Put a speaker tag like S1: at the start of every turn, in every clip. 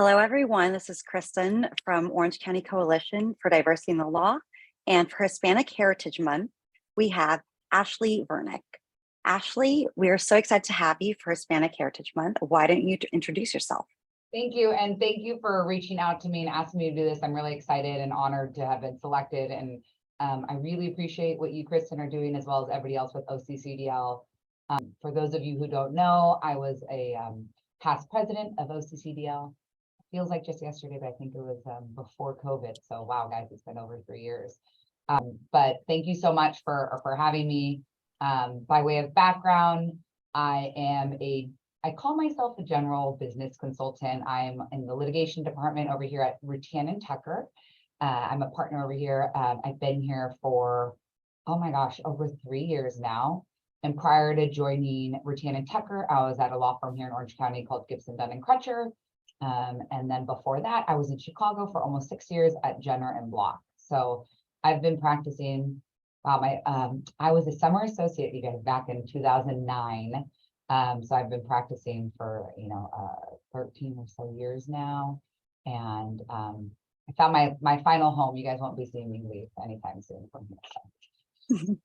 S1: Hello, everyone. This is Kristen from Orange County Coalition for Diversity in the Law. And for Hispanic Heritage Month, we have Ashley Vernick. Ashley, we are so excited to have you for Hispanic Heritage Month. Why don't you introduce yourself?
S2: Thank you. And thank you for reaching out to me and asking me to do this. I'm really excited and honored to have been selected. And I really appreciate what you, Kristen, are doing, as well as everybody else with OCCDL. For those of you who don't know, I was a past president of OCCDL. Feels like just yesterday, but I think it was before COVID. So wow, guys, it's been over 3 years. But thank you so much for having me. By way of background, I call myself a general business consultant. I'm in the litigation department over here at Rutan Tucker. I'm a partner over here. I've been here for, oh my gosh, over 3 years now. And prior to joining Rutan Tucker, I was at a law firm here in Orange County called Gibson, Dunn & Crutcher. And then before that, I was in Chicago for almost 6 years at Jenner and Block. So I've been practicing. Wow, I was a summer associate, you guys, back in 2009. So I've been practicing for 13 or so years now, and I found my final home. You guys won't be seeing me leave anytime soon from here. So.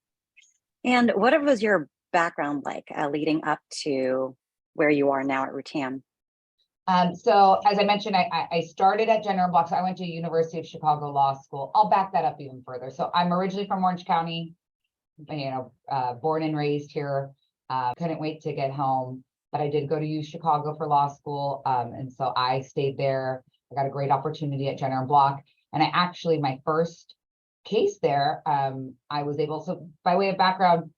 S1: And what was your background like leading up to where you are now at Rutan?
S2: So as I mentioned, I started at Jenner and Block. So I went to University of Chicago Law School. I'll back that up even further. So I'm originally from Orange County, born and raised here. Couldn't wait to get home, but I did go to Chicago for law school. And so I stayed there. I got a great opportunity at Jenner and Block. And I actually, my first case there, I was able, so by way of background,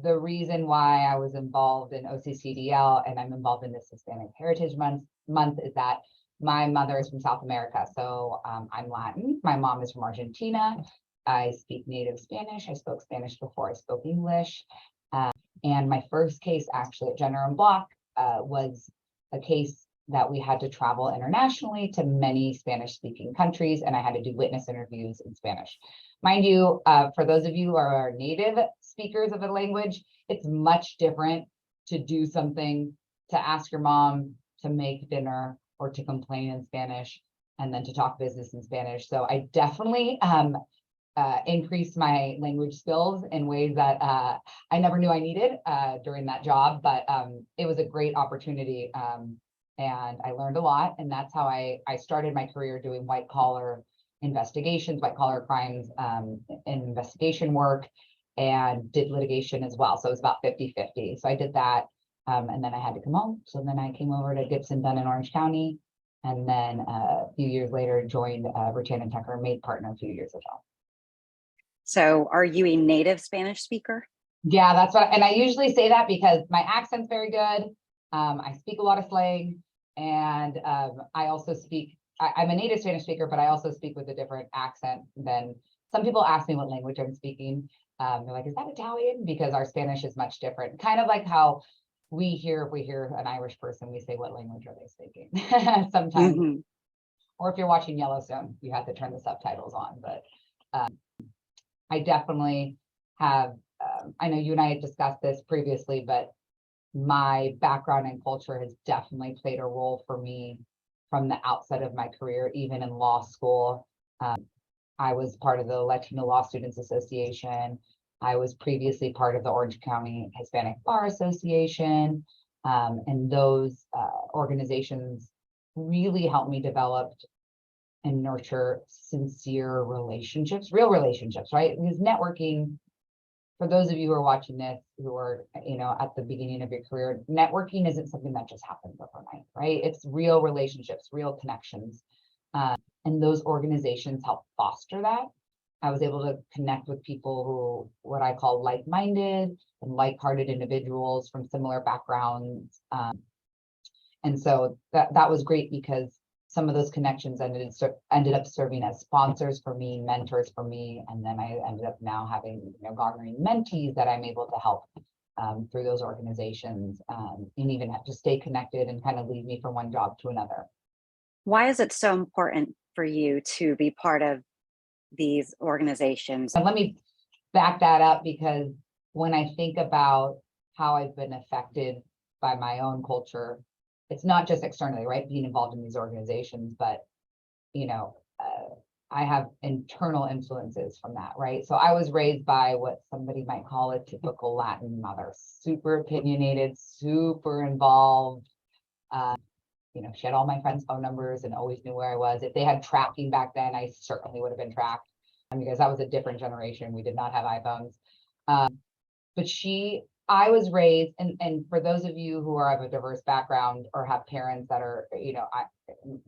S2: the reason why I was involved in OCCDL and I'm involved in this Hispanic Heritage Month is that my mother is from South America. So I'm Latin. My mom is from Argentina. I speak native Spanish. I spoke Spanish before I spoke English. And my first case actually at Jenner and Block was a case that we had to travel internationally to many Spanish speaking countries, and I had to do witness interviews in Spanish. Mind you, for those of you who are native speakers of a language, it's much different to do something, to ask your mom to make dinner or to complain in Spanish, and then to talk business in Spanish. So I definitely increased my language skills in ways that I never knew I needed during that job, but it was a great opportunity, and I learned a lot. And that's how I started my career doing white collar investigations, white collar crimes, and investigation work, and did litigation as well. So it was about 50-50. So I did that, and then I had to come home. So then I came over to Gibson, Dunn in Orange County, and then a few years later joined Rutan Tucker, made partner a few years ago.
S1: So are you a native Spanish speaker?
S2: Yeah, that's what, and I usually say that because my accent's very good. I speak a lot of slang, and I also speak, I'm a native Spanish speaker, but I also speak with a different accent than some people ask me what language I'm speaking. They're like, is that Italian? Because our Spanish is much different. Kind of like how if we hear an Irish person, we say, what language are they speaking? Sometimes, or if you're watching Yellowstone, you have to turn the subtitles on, but I definitely have, I know you and I had discussed this previously, but my background and culture has definitely played a role for me from the outset of my career, even in law school. I was part of the Latino Law Students Association. I was previously part of the Orange County Hispanic Bar Association. And those organizations really helped me develop and nurture sincere relationships, real relationships, right? Because networking, for those of you who are watching this, who are, at the beginning of your career, networking isn't something that just happens overnight, right? It's real relationships, real connections. And those organizations help foster that. I was able to connect with people who, what I call like-minded and like-hearted individuals from similar backgrounds. And so that was great because some of those connections ended up serving as sponsors for me, mentors for me, and then I ended up now having, garnering mentees that I'm able to help through those organizations, and even have to stay connected and kind of lead me from one job to another.
S1: Why is it so important for you to be part of these organizations?
S2: And let me back that up, because when I think about how I've been affected by my own culture, it's not just externally, right? Being involved in these organizations, but I have internal influences from that, right? So I was raised by what somebody might call a typical Latin mother, super opinionated, super involved. She had all my friends' phone numbers and always knew where I was. If they had tracking back then, I certainly would have been tracked, because that was a different generation. We did not have iPhones. But I was raised, and for those of you who are of a diverse background or have parents that are,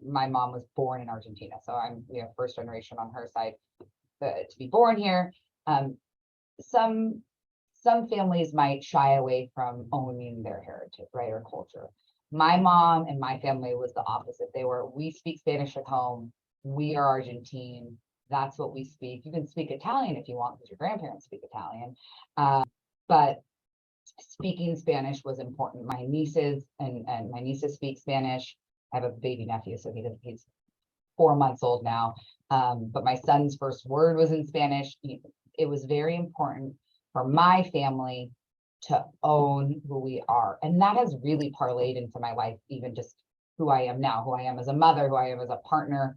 S2: my mom was born in Argentina, so I'm, first generation on her side to be born here. Some families might shy away from owning their heritage, right, or culture. My mom and my family was the opposite. We speak Spanish at home. We are Argentine. That's what we speak. You can speak Italian if you want, because your grandparents speak Italian. But speaking Spanish was important. My nieces and my nieces speak Spanish. I have a baby nephew, so he's 4 months old now. But my son's first word was in Spanish. It was very important for my family to own who we are. And that has really parlayed into my life, even just who I am now, who I am as a mother, who I am as a partner,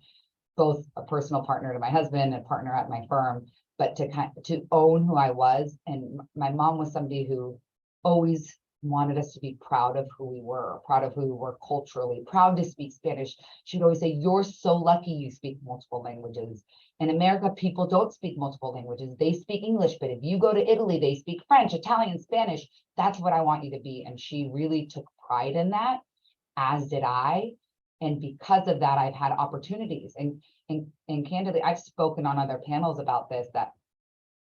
S2: both a personal partner to my husband and partner at my firm, but to own who I was. And my mom was somebody who always wanted us to be proud of who we were, proud of who we were culturally, proud to speak Spanish. She'd always say, "You're so lucky you speak multiple languages. In America, people don't speak multiple languages. They speak English, but if you go to Italy, they speak French, Italian, Spanish. That's what I want you to be." And she really took pride in that, as did I. And because of that, I've had opportunities. And candidly, I've spoken on other panels about this, that,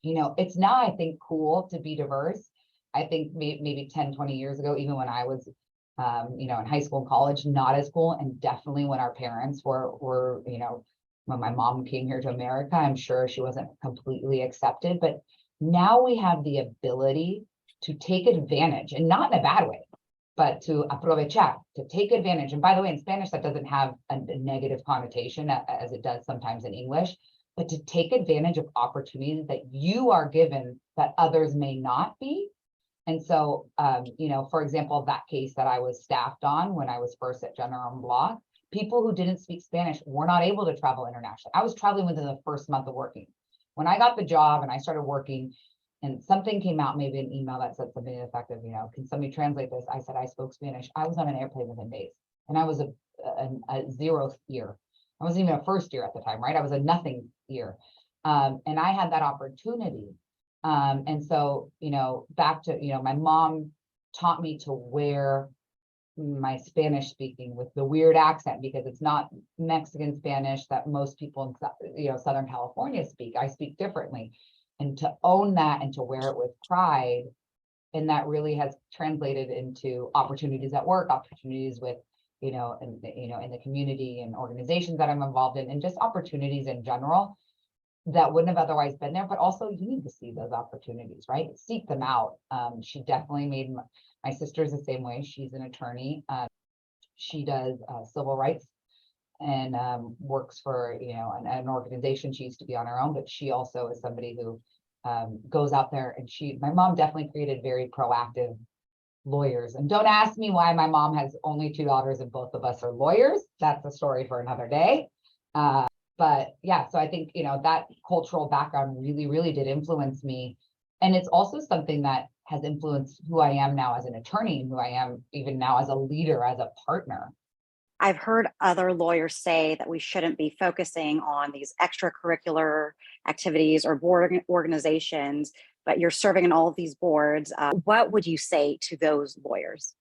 S2: it's now, I think, cool to be diverse. I think maybe 10, 20 years ago, even when I was, in high school and college, not as cool. And definitely when our parents were, when my mom came here to America, I'm sure she wasn't completely accepted. But now we have the ability to take advantage, and not in a bad way, but to aprovechar, to take advantage. And by the way, in Spanish, that doesn't have a negative connotation as it does sometimes in English, but to take advantage of opportunities that you are given that others may not be. And so, for example, that case that I was staffed on when I was first at General Block, people who didn't speak Spanish were not able to travel internationally. I was traveling within the first month of working. When I got the job and I started working, and something came out, maybe an email that said something effective, "Can somebody translate this?" I said, I spoke Spanish. I was on an airplane within days. And I was a 0th year. I wasn't even a first year at the time, right? I was a nothing year. And I had that opportunity. And so, back to, my mom taught me to wear my Spanish speaking with the weird accent, because it's not Mexican Spanish that most people in, Southern California speak. I speak differently. And to own that and to wear it with pride. And that really has translated into opportunities at work, opportunities with, in the community and organizations that I'm involved in, and just opportunities in general that wouldn't have otherwise been there. But also, you need to see those opportunities, right? Seek them out. She definitely made my sister's the same way. She's an attorney. She does civil rights and works for, an organization. She used to be on her own, but she also is somebody who goes out there. And my mom definitely created very proactive lawyers. And don't ask me why my mom has only 2 daughters and both of us are lawyers. That's a story for another day. But yeah, so I think, that cultural background really, really did influence me. And it's also something that has influenced who I am now as an attorney, and who I am even now as a leader, as a partner.
S1: I've heard other lawyers say that we shouldn't be focusing on these extracurricular activities or board organizations, but you're serving in all of these boards. What would you say to those lawyers?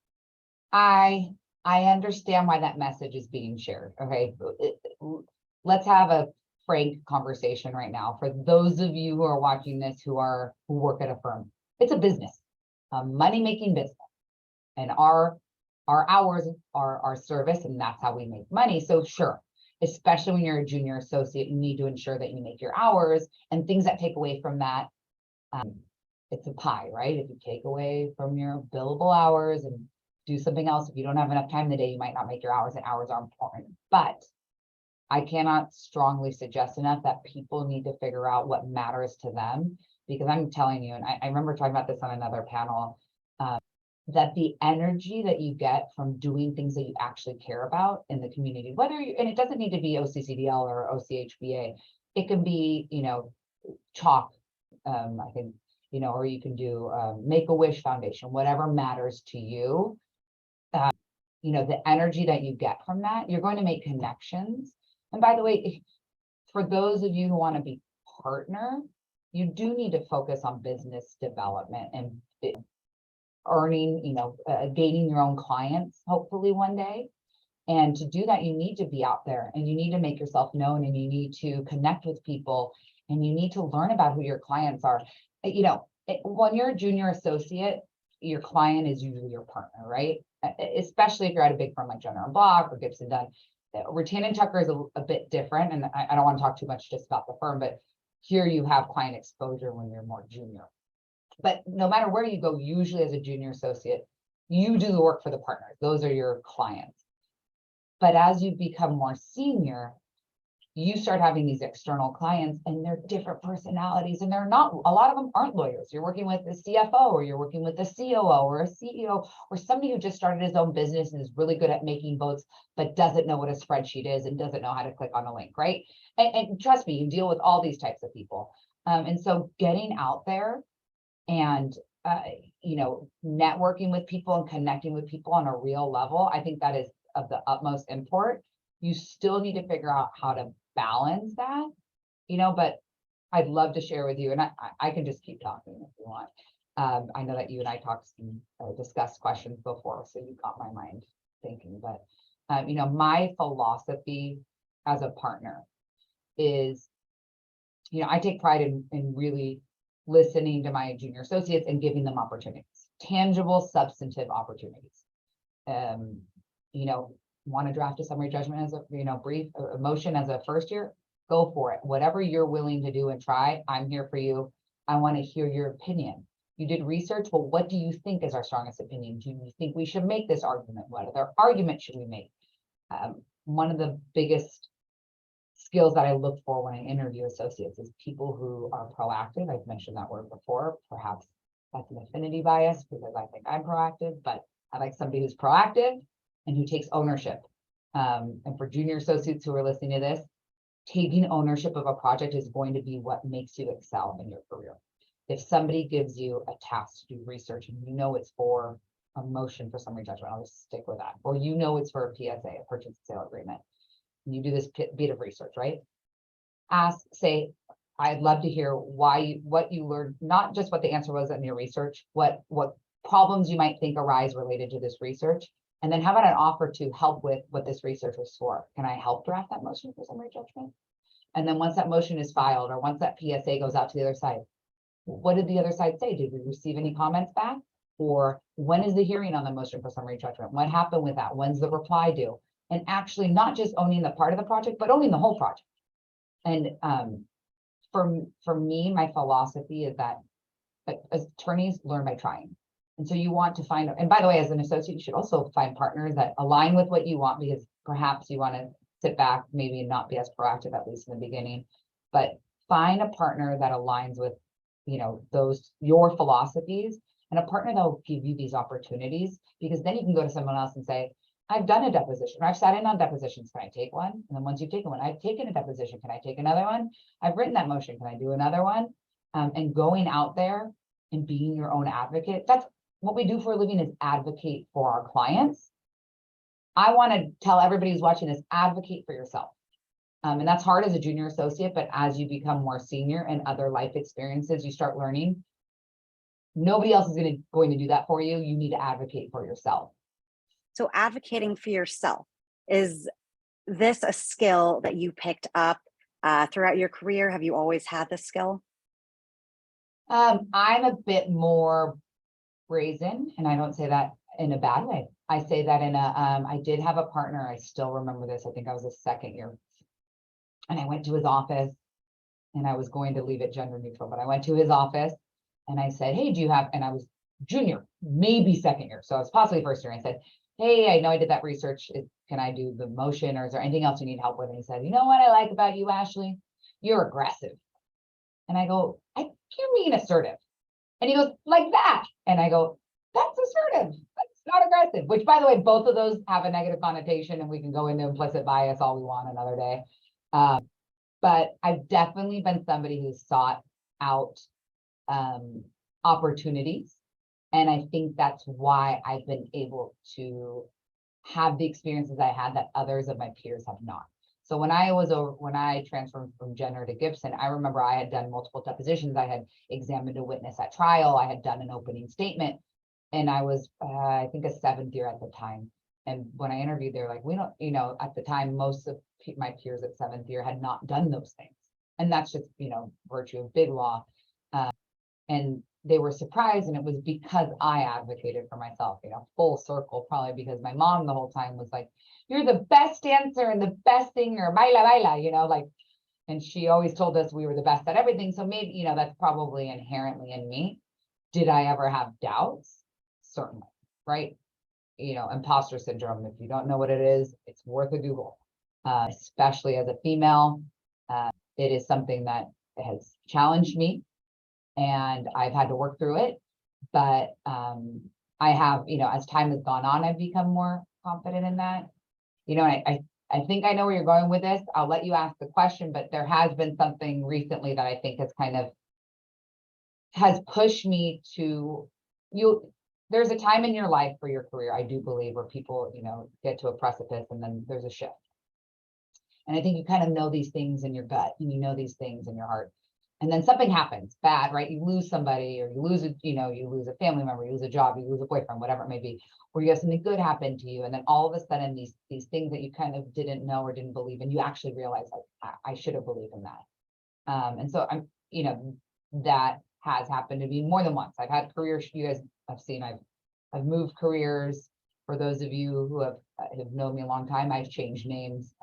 S2: I understand why that message is being shared. Okay. Let's have a frank conversation right now. For those of you who are watching this, who work at a firm, it's a business, a money-making business. And our hours are our service, and that's how we make money. So sure, especially when you're a junior associate, you need to ensure that you make your hours, and things that take away from that. It's a pie, right? If you take away from your billable hours and do something else, if you don't have enough time in the day, you might not make your hours, and hours are important. But I cannot strongly suggest enough that people need to figure out what matters to them, because I'm telling you, and I remember talking about this on another panel, that the energy that you get from doing things that you actually care about in the community, whether you, and it doesn't need to be OCCDL or OCHBA, it can be, you know, chalk, I think, you know, or you can do Make-A-Wish Foundation, whatever matters to you. You know, the energy that you get from that, you're going to make connections. And by the way, for those of you who want to be partner, you do need to focus on business development and earning, you know, gaining your own clients, hopefully one day. And to do that, you need to be out there and you need to make yourself known and you need to connect with people and you need to learn about who your clients are. You know, when you're a junior associate, your client is usually your partner, right? Especially if you're at a big firm like Jones & Block or Gibson Dunn. Rutan Tucker is a bit different. And I don't want to talk too much just about the firm, but here you have client exposure when you're more junior. But no matter where you go, usually as a junior associate, you do the work for the partners. Those are your clients. But as you become more senior, you start having these external clients and they're different personalities and they're not, a lot of them aren't lawyers. You're working with a CFO or you're working with a COO or a CEO or somebody who just started his own business and is really good at making votes, but doesn't know what a spreadsheet is and doesn't know how to click on a link, right? And trust me, you deal with all these types of people. And so getting out there and, you know, networking with people and connecting with people on a real level, I think that is of the utmost import. You still need to figure out how to balance that, you know, but I'd love to share with you, and I can just keep talking if you want. I know that you and I talked and discussed questions before, so you got my mind thinking, but you know, my philosophy as a partner is, you know, I take pride in really listening to my junior associates and giving them opportunities, tangible, substantive opportunities. You know, want to draft a summary judgment as a, you know, brief motion as a first year, go for it. Whatever you're willing to do and try, I'm here for you. I want to hear your opinion. You did research. Well, what do you think is our strongest opinion? Do you think we should make this argument? What other argument should we make? One of the biggest skills that I look for when I interview associates is people who are proactive. I've mentioned that word before. Perhaps that's an affinity bias because I think I'm proactive, but I like somebody who's proactive and who takes ownership. And for junior associates who are listening to this, taking ownership of a project is going to be what makes you excel in your career. If somebody gives you a task to do research and you know it's for a motion for summary judgment, I'll just stick with that. Or you know it's for a PSA, a purchase and sale agreement. And you do this bit of research, right? Say, I'd love to hear what you learned, not just what the answer was in your research, what problems you might think arise related to this research. And then how about an offer to help with what this research was for? Can I help draft that motion for summary judgment? And then once that motion is filed or once that PSA goes out to the other side, what did the other side say? Did we receive any comments back? Or when is the hearing on the motion for summary judgment? What happened with that? When's the reply due? And actually not just owning the part of the project, but owning the whole project. And for me, my philosophy is that attorneys learn by trying. And so you want to find, and by the way, as an associate, you should also find partners that align with what you want, because perhaps you want to sit back, maybe not be as proactive, at least in the beginning, but find a partner that aligns with, you know, your philosophies, and a partner that will give you these opportunities, because then you can go to someone else and say, I've done a deposition, or I've sat in on depositions. Can I take one? And then once you've taken one, I've taken a deposition. Can I take another one? I've written that motion. Can I do another one? And going out there and being your own advocate. That's what we do for a living, is advocate for our clients. I want to tell everybody who's watching this, advocate for yourself. And that's hard as a junior associate, but as you become more senior and other life experiences, you start learning. Nobody else is going to do that for you. You need to advocate for yourself.
S1: So advocating for yourself, is this a skill that you picked up throughout your career? Have you always had this skill?
S2: I'm a bit more brazen, and I don't say that in a bad way. I say that in I did have a partner. I still remember this. I think I was a second year, and I went to his office, and I was going to leave it gender neutral, but I went to his office and I said, hey, do you have, and I was junior, maybe second year. So I was possibly first year. I said, hey, I know I did that research. Can I do the motion, or is there anything else you need help with? And he said, you know what I like about you, Ashley? You're aggressive. And I go, you mean assertive? And he goes, like that. And I go, That's assertive. That's not aggressive, which by the way, both of those have a negative connotation and we can go into implicit bias all we want another day. But I've definitely been somebody who's sought out opportunities. And I think that's why I've been able to have the experiences I had that others of my peers have not. So when I transferred from Jenner to Gibson, I remember I had done multiple depositions. I had examined a witness at trial. I had done an opening statement, and I was, I think, a 7th year at the time. And when I interviewed, they were like, we don't, at the time, most of my peers at 7th year had not done those things. And that's just, virtue of big law. And they were surprised, and it was because I advocated for myself, full circle, probably because my mom the whole time was like, you're the best dancer and the best singer, baila, baila, and she always told us we were the best at everything. So maybe, that's probably inherently in me. Did I ever have doubts? Certainly, right? Imposter syndrome, if you don't know what it is, it's worth a Google, especially as a female. It is something that has challenged me, and I've had to work through it. But I have, as time has gone on, I've become more confident in that. I think I know where you're going with this. I'll let you ask the question, but there has been something recently that I think has pushed me to there's a time in your life for your career, I do believe, where people, get to a precipice and then there's a shift. And I think you kind of know these things in your gut, and you know these things in your heart. And then something happens bad, right? You lose somebody, or you lose a family member, you lose a job, you lose a boyfriend, whatever it may be, or you have something good happen to you. And then all of a sudden these things that you kind of didn't know or didn't believe in, you actually realize, like, I should have believed in that. And so I'm, that has happened to me more than once. I've had careers, you guys have seen, I've moved careers. For those of you who have known me a long time, I've changed names.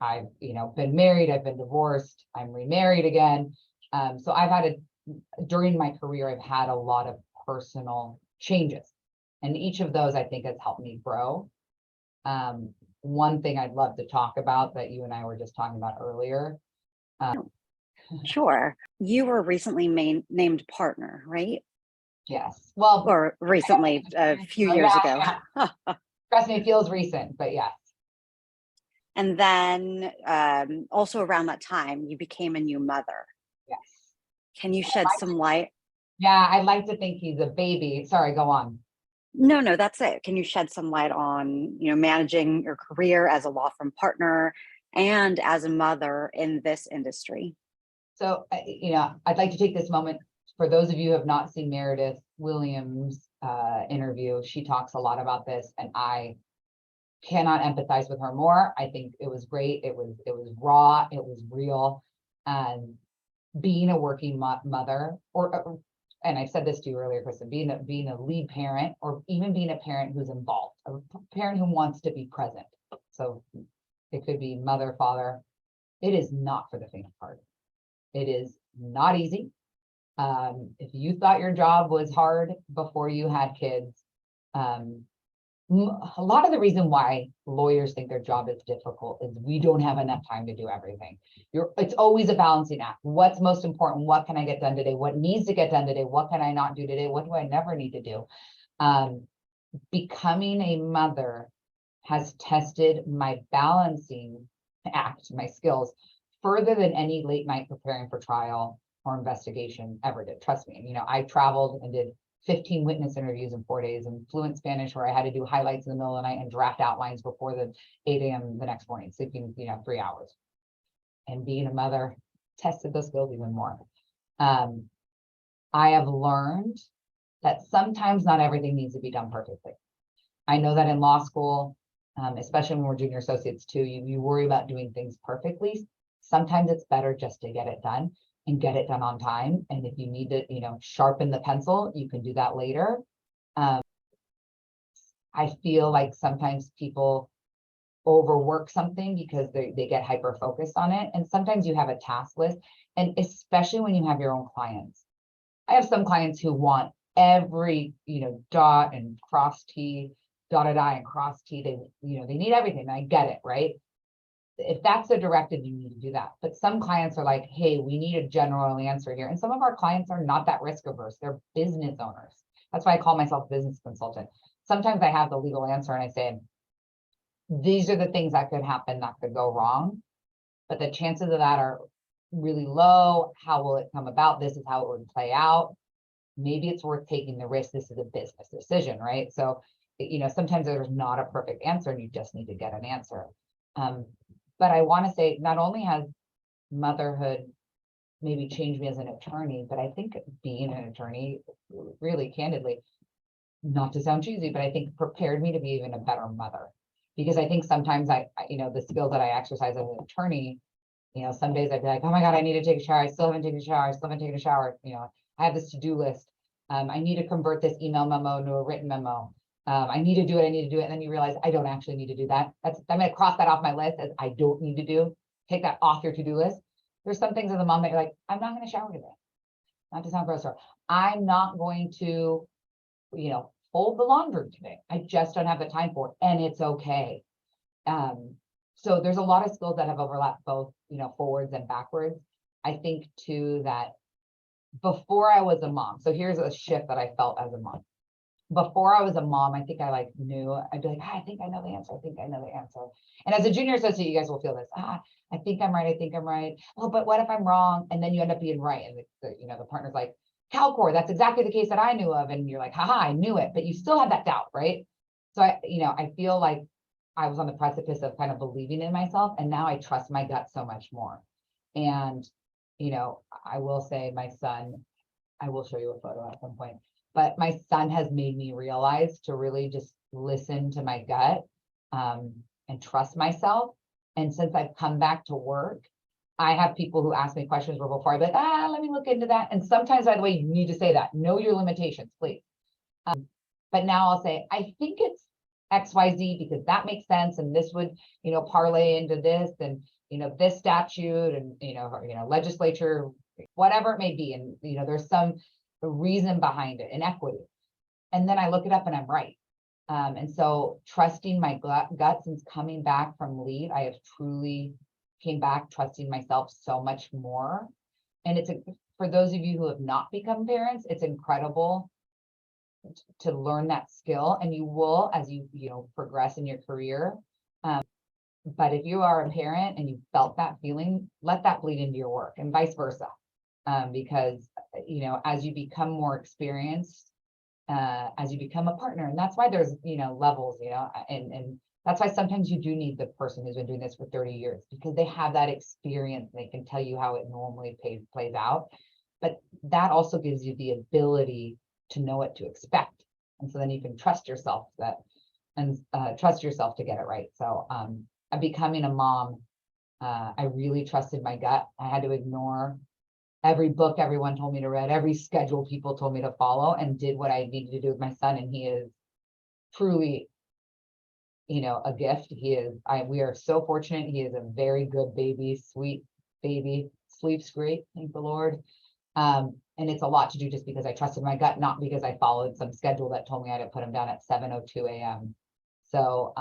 S2: I've, been married, I've been divorced, I'm remarried again. So during my career, I've had a lot of personal changes, and each of those I think has helped me grow. One thing I'd love to talk about that you and I were just talking about earlier.
S1: Sure. You were recently named partner, right?
S2: Yes. Well,
S1: or recently, a few years ago.
S2: Trust me, it feels recent, but yes.
S1: And then also around that time, you became a new mother.
S2: Yes.
S1: Can you shed some light?
S2: Yeah, I'd like to think he's a baby. Sorry, go on.
S1: No, that's it. Can you shed some light on, managing your career as a law firm partner and as a mother in this industry?
S2: So, I'd like to take this moment. For those of you who have not seen Meredith Williams' interview, she talks a lot about this, and I cannot empathize with her more. I think it was great. It was raw. It was real. And being a working mother, and I said this to you earlier, Kristen, being a lead parent, or even being a parent who's involved, a parent who wants to be present. So it could be mother, father. It is not for the faint of heart. It is not easy. If you thought your job was hard before you had kids, a lot of the reason why lawyers think their job is difficult is we don't have enough time to do everything. It's always a balancing act. What's most important? What can I get done today? What needs to get done today? What can I not do today? What do I never need to do? Becoming a mother has tested my balancing act, my skills, further than any late night preparing for trial or investigation ever did. Trust me. I traveled and did 15 witness interviews in 4 days, in fluent Spanish, where I had to do highlights in the middle of the night and draft outlines before the 8 a.m. the next morning, sleeping 3 hours. And being a mother tested those skills even more. I have learned that sometimes not everything needs to be done perfectly. I know that in law school, especially when we're junior associates too, you worry about doing things perfectly. Sometimes it's better just to get it done and get it done on time. And if you need to, sharpen the pencil, you can do that later. I feel like sometimes people overwork something because they get hyper focused on it. And sometimes you have a task list, and especially when you have your own clients. I have some clients who want every, dot and cross T, dotted I and cross T. They need everything. I get it, right? If that's the directive, you need to do that. But some clients are like, hey, we need a general answer here. And some of our clients are not that risk averse. They're business owners. That's why I call myself a business consultant. Sometimes I have the legal answer and I say, these are the things that could happen, that could go wrong, but the chances of that are really low. How will it come about? This is how it would play out. Maybe it's worth taking the risk. This is a business decision, right? So, sometimes there's not a perfect answer and you just need to get an answer. But I want to say, not only has motherhood maybe changed me as an attorney, but I think being an attorney, really candidly, not to sound cheesy, but I think prepared me to be even a better mother. Because I think sometimes the skills that I exercise as an attorney, some days I'd be like, oh my God, I need to take a shower. I still haven't taken a shower. I still haven't taken a shower. I have this to-do list. I need to convert this email memo into a written memo. I need to do it. I need to do it. And then you realize I don't actually need to do that. I'm going to cross that off my list as I don't need to do. Take that off your to-do list. There's some things as a mom that you're like, I'm not going to shower today. Not to sound gross, I'm not going to, fold the laundry today. I just don't have the time for it, and it's okay. So there's a lot of skills that have overlapped both, forwards and backwards. I think too that before I was a mom, so here's a shift that I felt as a mom. Before I was a mom, I think I knew, I'd be like, I think I know the answer. I think I know the answer. And as a junior associate, you guys will feel this. I think I'm right. I think I'm right. Oh, but what if I'm wrong? And then you end up being right. And the partner's like, Calcor, that's exactly the case that I knew of. And you're like, haha, I knew it, but you still had that doubt, right? So I feel like I was on the precipice of kind of believing in myself. And now I trust my gut so much more. And, I will say my son, I will show you a photo at some point, but my son has made me realize to really just listen to my gut and trust myself. And since I've come back to work, I have people who ask me questions where before I'd be like, let me look into that. And sometimes, by the way, you need to say that. Know your limitations, please. But now I'll say, I think it's XYZ because that makes sense. And this would, parlay into this and, this statute and, legislature, whatever it may be. And, there's some reason behind it, inequity. And then I look it up and I'm right. And so trusting my gut since coming back from leave, I have truly came back trusting myself so much more. And for those of you who have not become parents, it's incredible to learn that skill, and you will as you progress in your career. But if you are a parent and you felt that feeling, let that bleed into your work and vice versa. Because as you become more experienced, as you become a partner, and that's why there's levels, and that's why sometimes you do need the person who's been doing this for 30 years because they have that experience. They can tell you how it normally plays out. But that also gives you the ability to know what to expect. And so then you can trust yourself trust yourself to get it right. So becoming a mom, I really trusted my gut. I had to ignore every book everyone told me to read, every schedule people told me to follow, and did what I needed to do with my son. And he is truly a gift. We are so fortunate. He is a very good baby, sweet baby, sleeps great, thank the Lord. And it's a lot to do just because I trusted my gut, not because I followed some schedule that told me I had to put him down at 7:02 a.m. So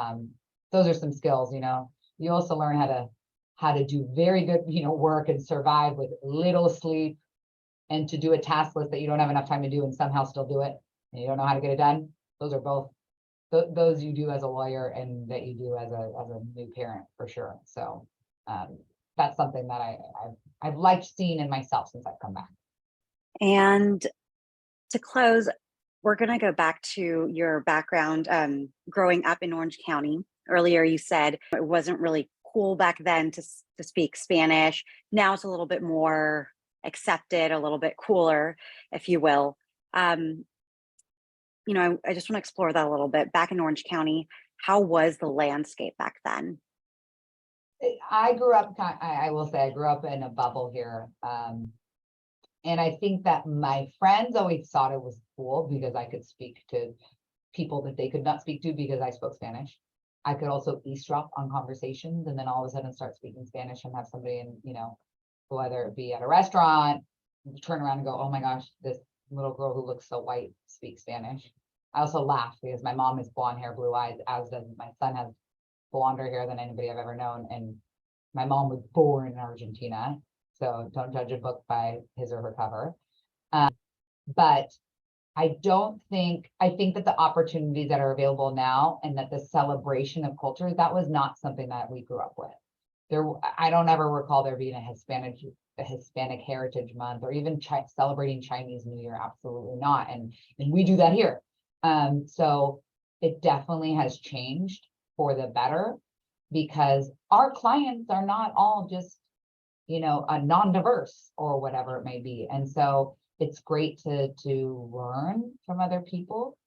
S2: those are some skills. You also learn how to do very good work and survive with little sleep, and to do a task list that you don't have enough time to do and somehow still do it, and you don't know how to get it done. Those are both those you do as a lawyer and that you do as a new parent for sure. So that's something that I've liked seeing in myself since I've come back.
S1: And to close, we're going to go back to your background growing up in Orange County. Earlier, you said it wasn't really cool back then to speak Spanish. Now it's a little bit more accepted, a little bit cooler, if you will. I just want to explore that a little bit. Back in Orange County, how was the landscape back then?
S2: I grew up, I will say I grew up in a bubble here. And I think that my friends always thought it was cool because I could speak to people that they could not speak to because I spoke Spanish. I could also eavesdrop on conversations and then all of a sudden start speaking Spanish and have somebody whether it be at a restaurant, turn around and go, oh my gosh, this little girl who looks so white speaks Spanish. I also laugh because my mom is blonde hair, blue eyes, as does my son has blonder hair than anybody I've ever known. And my mom was born in Argentina. So don't judge a book by his or her cover. But I think that the opportunities that are available now and that the celebration of culture, that was not something that we grew up with. I don't ever recall there being a Hispanic Heritage Month or even celebrating Chinese New Year. Absolutely not. And we do that here. So it definitely has changed for the better because our clients are not all just, a non-diverse or whatever it may be. And so it's great to learn from other people.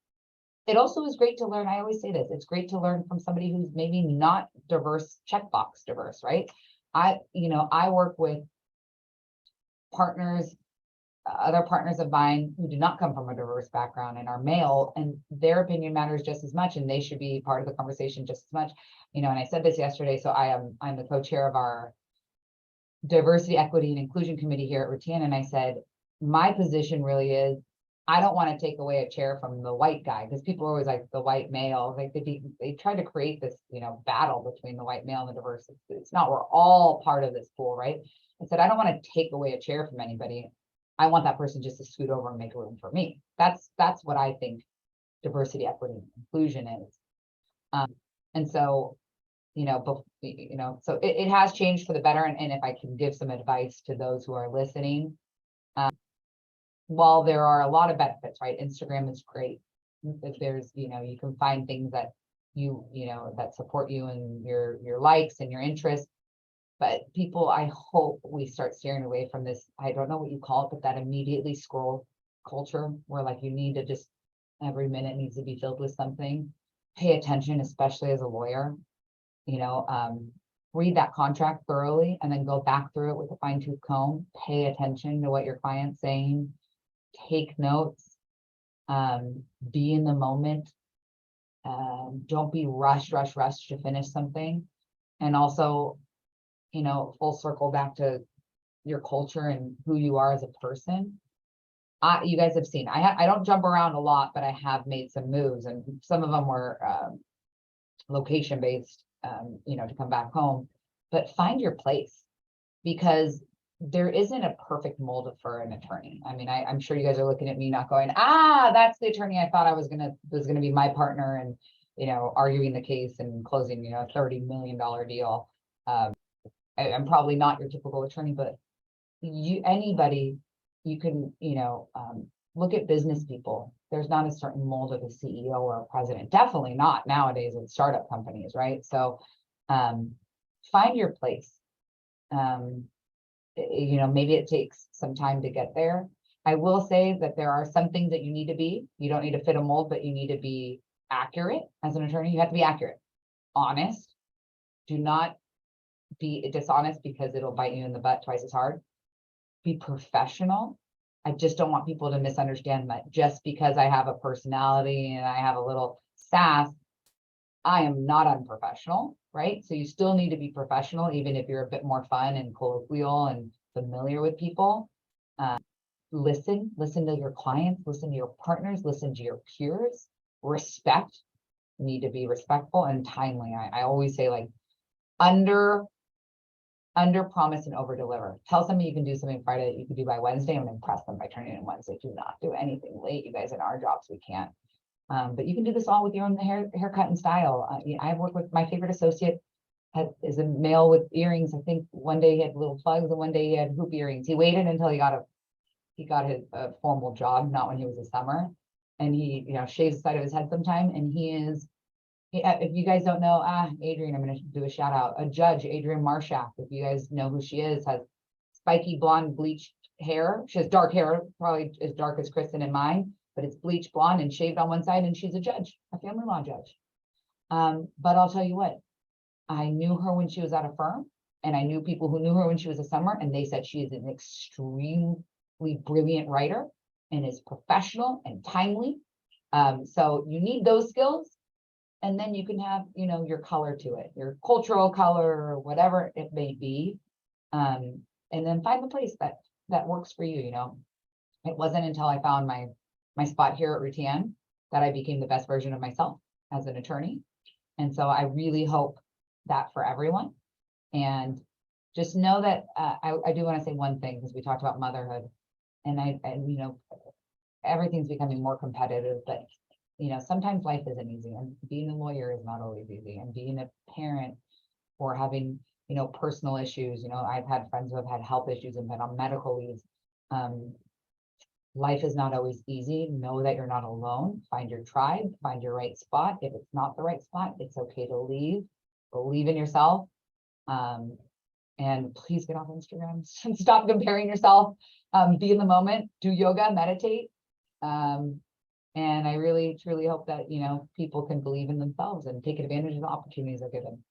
S2: It also is great to learn. I always say this, it's great to learn from somebody who's maybe not diverse, checkbox diverse, right? I work with partners, other partners of mine who do not come from a diverse background and are male, and their opinion matters just as much, and they should be part of the conversation just as much. And I said this yesterday, so I'm the co-chair of our diversity, equity, and inclusion committee here at Rutan, and I said, my position really is, I don't want to take away a chair from the white guy, because people are always like the white male, like they try to create this, battle between the white male and the diverse. It's not, we're all part of this pool, right? I said, I don't want to take away a chair from anybody. I want that person just to scoot over and make room for me. That's what I think diversity, equity, and inclusion is. And so, so it has changed for the better. And if I can give some advice to those who are listening, while there are a lot of benefits, right? Instagram is great. If there's, you can find things that that support you and your likes and your interests. But people, I hope we start steering away from this. I don't know what you call it, but that immediately scroll culture where like you need to just, every minute needs to be filled with something. Pay attention, especially as a lawyer. Read that contract thoroughly and then go back through it with a fine-tooth comb. Pay attention to what your client's saying. Take notes. Be in the moment. Don't be rushed to finish something. And also, full circle back to your culture and who you are as a person. You guys have seen, I don't jump around a lot, but I have made some moves, and some of them were location based, to come back home. But find your place, because there isn't a perfect mold for an attorney. I mean, I'm sure you guys are looking at me not going, that's the attorney I thought was gonna be my partner, and arguing the case and closing a $30 million deal. I'm probably not your typical attorney, but anybody, you can, look at business people. There's not a certain mold of a CEO or a president. Definitely not nowadays with startup companies, right? So find your place. Maybe it takes some time to get there. I will say that there are some things that you need to be. You don't need to fit a mold, but you need to be accurate as an attorney. You have to be accurate, honest. Do not be dishonest, because it'll bite you in the butt twice as hard. Be professional. I just don't want people to misunderstand that just because I have a personality and I have a little sass, I am not unprofessional, right? So you still need to be professional, even if you're a bit more fun and colloquial and familiar with people. Listen to your clients, listen to your partners, listen to your peers. Respect, you need to be respectful and timely. I always say, like, under promise and over deliver. Tell somebody you can do something Friday that you can do by Wednesday, and impress them by turning in Wednesday. Do not do anything late. You guys, in our jobs, we can't. But you can do this all with your own haircut and style. I've worked with, my favorite associate is a male with earrings. I think one day he had little plugs and one day he had hoop earrings. He waited until he got his formal job, not when he was a summer. And he, shaves the side of his head sometime. And he is, if you guys don't know, Adrian, I'm going to do a shout out. A judge, Adrian Marshak, if you guys know who she is, has spiky blonde bleached hair. She has dark hair, probably as dark as Kristen and mine, but it's bleached blonde and shaved on one side, and she's a judge, a family law judge. But I'll tell you what, I knew her when she was at a firm, and I knew people who knew her when she was a summer, and they said she is an extremely brilliant writer and is professional and timely. So you need those skills. And then you can have, your color to it, your cultural color, or whatever it may be. And then find the place that works for you. It wasn't until I found my spot here at Rutan that I became the best version of myself as an attorney. And so I really hope that for everyone. And just know that I do want to say one thing, because we talked about motherhood, and everything's becoming more competitive, but sometimes life isn't easy, and being a lawyer is not always easy, and being a parent or having, personal issues. I've had friends who have had health issues and been on medical leave. Life is not always easy. Know that you're not alone. Find your tribe, find your right spot. If it's not the right spot, it's okay to leave. Believe in yourself. And please get off Instagram and stop comparing yourself. Be in the moment, do yoga, meditate. And I really, truly hope that, people can believe in themselves and take advantage of the opportunities they're given.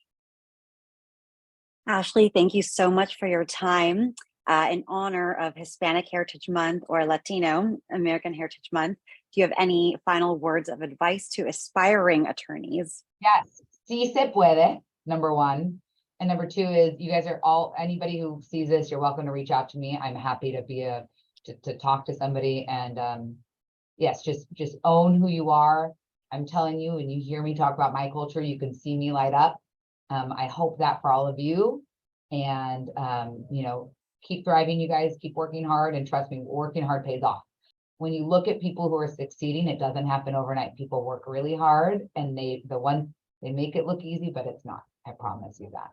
S1: Ashley, thank you so much for your time. In honor of Hispanic Heritage Month or Latino American Heritage Month, do you have any final words of advice to aspiring attorneys?
S2: Yes, sí se puede, number one. And number two is, you guys are all, anybody who sees this, you're welcome to reach out to me. I'm happy to be to talk to somebody. And yes, just own who you are. I'm telling you, when you hear me talk about my culture, you can see me light up. I hope that for all of you. And keep thriving, you guys, keep working hard, and trust me, working hard pays off. When you look at people who are succeeding, it doesn't happen overnight. People work really hard, and they make it look easy, but it's not. I promise you that.